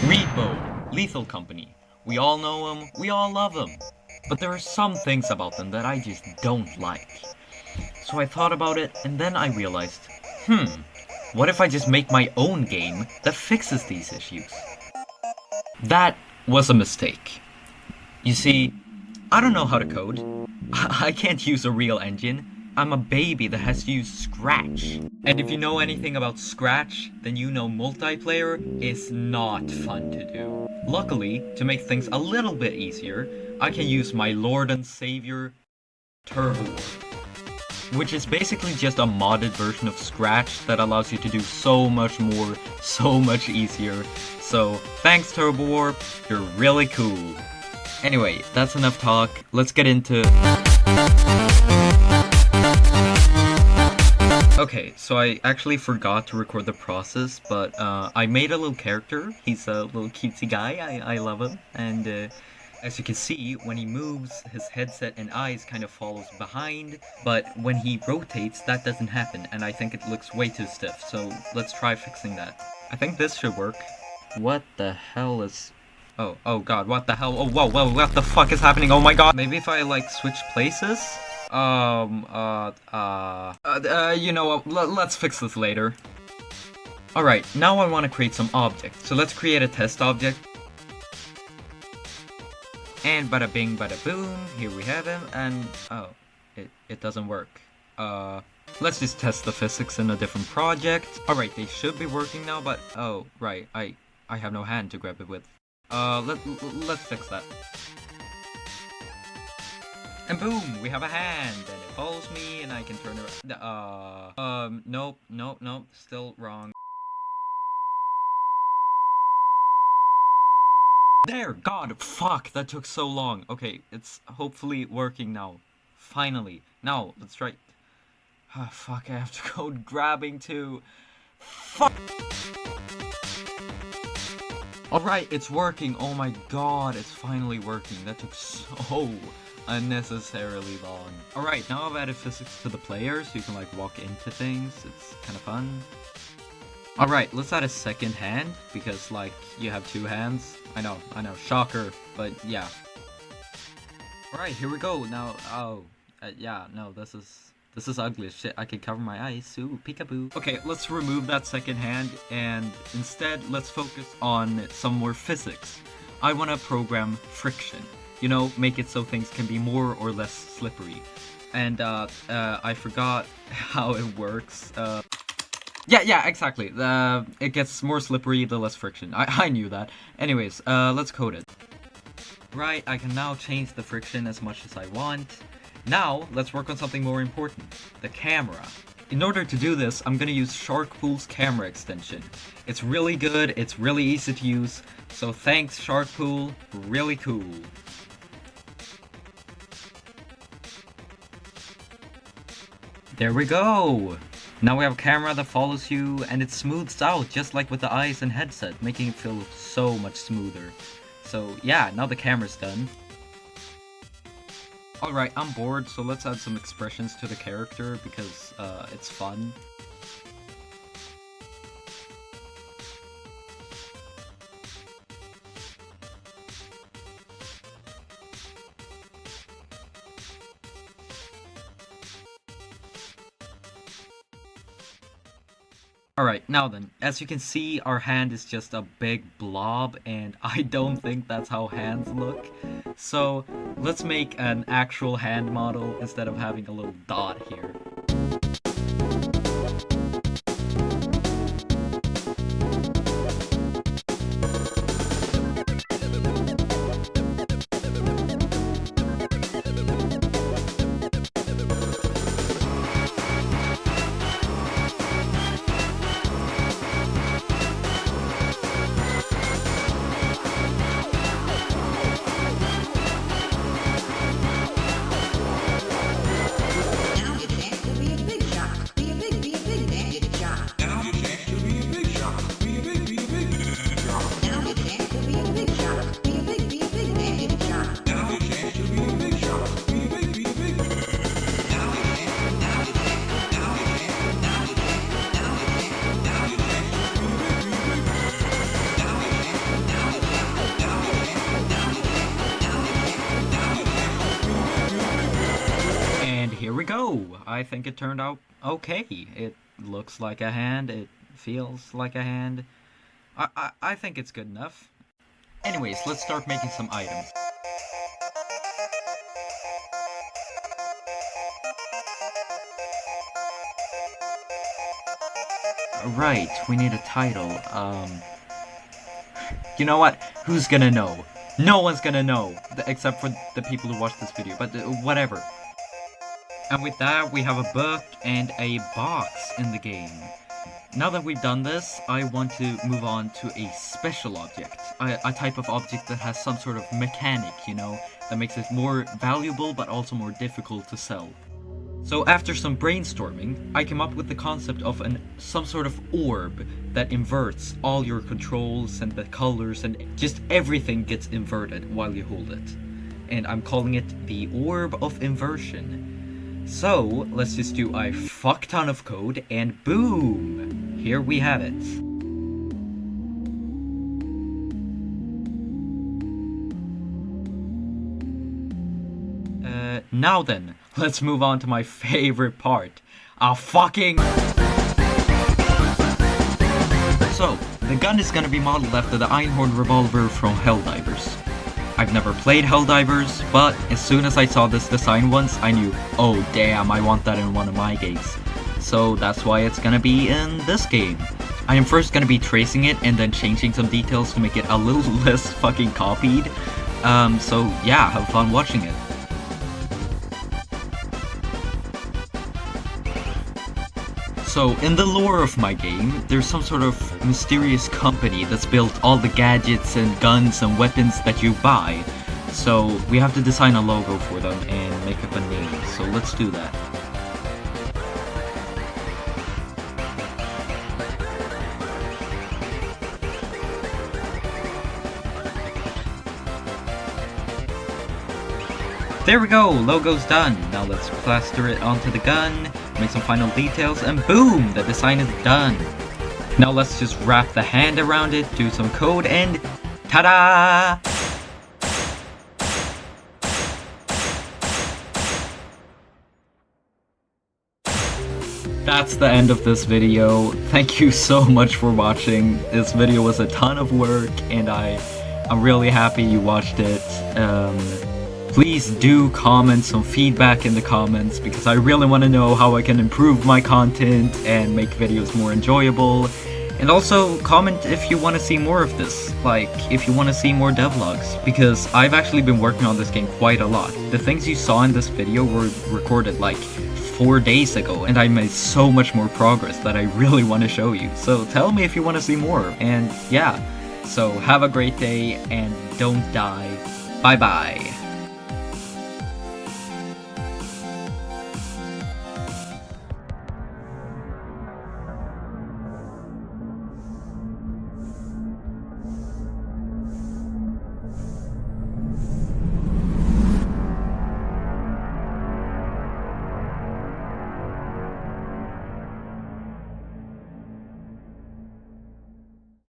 R.E.P.O, Lethal Company. We all know them, we all love them. But there are some things about them that I just don't like. So I thought about it, and then I realized, what if I just make my own game that fixes these issues? That was a mistake. You see, I don't know how to code. I can't use a real engine. I'm a baby that has to use Scratch. And if you know anything about Scratch, then you know multiplayer is not fun to do. Luckily, to make things a little bit easier, I can use my Lord and Savior, Turbo, which is basically just a modded version of Scratch that allows you to do so much more, so much easier. So, thanks Turbo Warp, you're really cool. Anyway, that's enough talk, let's get into... Okay, so I actually forgot to record the process, but I made a little character. He's a little cutesy guy, I love him, and as you can see, when he moves, his headset and eyes kind of follows behind, but when he rotates, that doesn't happen, and I think it looks way too stiff, so let's try fixing that. I think this should work. What the hell is... Oh god, what the hell? Oh, whoa, what the fuck is happening? Oh my god! Maybe if I, like, switch places? You know what, let's fix this later. Alright, now I want to create some objects, so let's create a test object. And bada bing, bada boom, here we have him, and oh, it doesn't work. Let's just test the physics in a different project. Alright, they should be working now, but oh, right, I have no hand to grab it with. Let's fix that. And boom, we have a hand, and it follows me, and I can turn around. Nope, still wrong. There, god, fuck, that took so long. Okay, it's hopefully working now. Finally. Now, let's try. Ah, fuck, I have to go grabbing too. Fuck! Alright, it's working. Oh my god, it's finally working. That took so unnecessarily long. Alright, now I've added physics to the player, so you can like walk into things. It's kind of fun. Alright, let's add a second hand, because like, you have two hands. I know, shocker, but yeah. Alright, here we go. Now, yeah, no, this is ugly as shit. I can cover my eyes. Ooh, peekaboo. Okay, let's remove that second hand, and instead, let's focus on some more physics. I want to program friction. You know, make it so things can be more or less slippery. And, I forgot how it works. Yeah, exactly. It gets more slippery the less friction. I knew that. Anyways, let's code it. Right, I can now change the friction as much as I want. Now, let's work on something more important. The camera. In order to do this, I'm gonna use Sharkpool's camera extension. It's really good, it's really easy to use, so thanks Sharkpool, really cool. There we go! Now we have a camera that follows you, and it smooths out just like with the eyes and headset, making it feel so much smoother. So yeah, now the camera's done. Alright, I'm bored, so let's add some expressions to the character, because it's fun. Alright, now then, as you can see, our hand is just a big blob, and I don't think that's how hands look. So, let's make an actual hand model instead of having a little dot here. I think it turned out okay. It looks like a hand, it feels like a hand. I think it's good enough. Anyways, let's start making some items. Right, we need a title. You know what? Who's gonna know? No one's gonna know, except for the people who watch this video, but whatever. And with that, we have a book and a box in the game. Now that we've done this, I want to move on to a special object. A type of object that has some sort of mechanic, you know, that makes it more valuable but also more difficult to sell. So after some brainstorming, I came up with the concept of some sort of orb that inverts all your controls and the colors and just everything gets inverted while you hold it. And I'm calling it the Orb of Inversion. So let's just do a fuck ton of code and boom! Here we have it. Now then, let's move on to my favorite part. A fucking... So, the gun is gonna be modeled after the Einhorn revolver from Helldivers. I've never played Helldivers, but as soon as I saw this design once, I knew, oh damn, I want that in one of my games. So that's why it's gonna be in this game. I am first gonna be tracing it and then changing some details to make it a little less fucking copied. So yeah, have fun watching it. So, in the lore of my game, there's some sort of mysterious company that's built all the gadgets and guns and weapons that you buy. So, we have to design a logo for them and make up a name, so let's do that. There we go, logo's done. Now let's plaster it onto the gun, make some final details, and boom, the design is done. Now let's just wrap the hand around it, do some code, and ta-da! That's the end of this video. Thank you so much for watching. This video was a ton of work, and I'm really happy you watched it. Please do comment some feedback in the comments, because I really want to know how I can improve my content and make videos more enjoyable. And also, comment if you want to see more of this, like, if you want to see more devlogs, because I've actually been working on this game quite a lot. The things you saw in this video were recorded like 4 days ago, and I made so much more progress that I really want to show you. So tell me if you want to see more, and yeah. So have a great day, and don't die. Bye bye.